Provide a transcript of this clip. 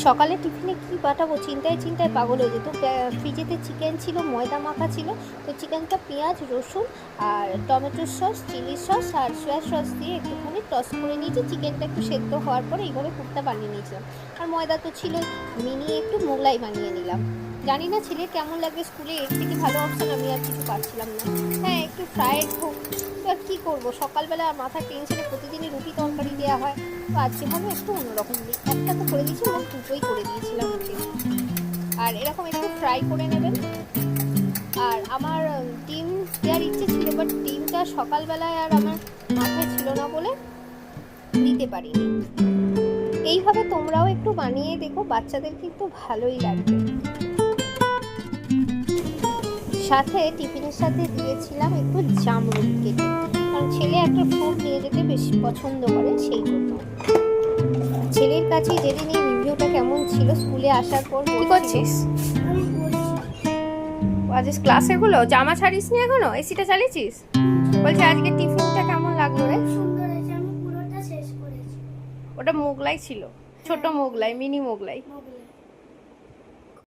সকালে টিফিনে কি পাঠাবো চিন্তায় চিন্তায় পাগল হয়ে যেত। ফ্রিজেতে চিকেন ছিল, ময়দা মাখা ছিল, তো চিকেনটা পেঁয়াজ রসুন আর টমেটো সস, চিলি সস আর সয়া সস দিয়ে একটুখানি টস করে নিয়েছি। চিকেনটা একটু সেদ্ধ হওয়ার পরে এইভাবে পুরটা বানিয়ে নিয়েছিলাম। আর ময়দা তো ছিলই, মিনিয়ে একটু মোগলাই বানিয়ে নিলাম। জানি না ছেলে কেমন লাগবে, স্কুলে এর থেকে ভালো অপশান আমি আর কিছু পাচ্ছিলাম না। হ্যাঁ, একটু ফ্রায়েড হোক, এবার কী করবো, সকালবেলা মাথার টেনশনে প্রতিদিনই রুটি তরকারি দেওয়া হয়, তো আজকে ভালো একটু অন্যরকম দিই। একটা তো করে দিয়েছিলাম, দুটোই করে দিয়েছিলাম ওকে। আর এরকম একটু ফ্রাই করে নেবেন। আর আমার ডিম দেওয়ার ইচ্ছে ছিল, বাট ডিমটা সকালবেলায় আর আমার মাথায় ছিল না বলে দিতে পারিনি। এইভাবে তোমরাও একটু বানিয়ে দেখো, বাচ্চাদের কিন্তু ভালোই লাগবে। সাথে টিফিনের সাথে দিয়েছিলাম একটু জামরুল কেটে, কারণ ছেলে একটা ফ্রুট নিয়ে যেতে বেশি পছন্দ করে, সেই জন্য। ছেলের কাছে জেনে নিয়ে রিভিউটা কেমন ছিল স্কুলে আসার পর। কি করছিস? আজ ক্লাসেগুলো জামা ছাড়িস নি এখনো? এসিটা চালিয়েছিস? বলছে আজকে টিফিনটা কেমন লাগলো রে? সুন্দর হয়েছে, আমি পুরোটা শেষ করেছি। ওটা মোগলাই ছিল, ছোট মোগলাই, মিনি মোগলাই। মোগলাই।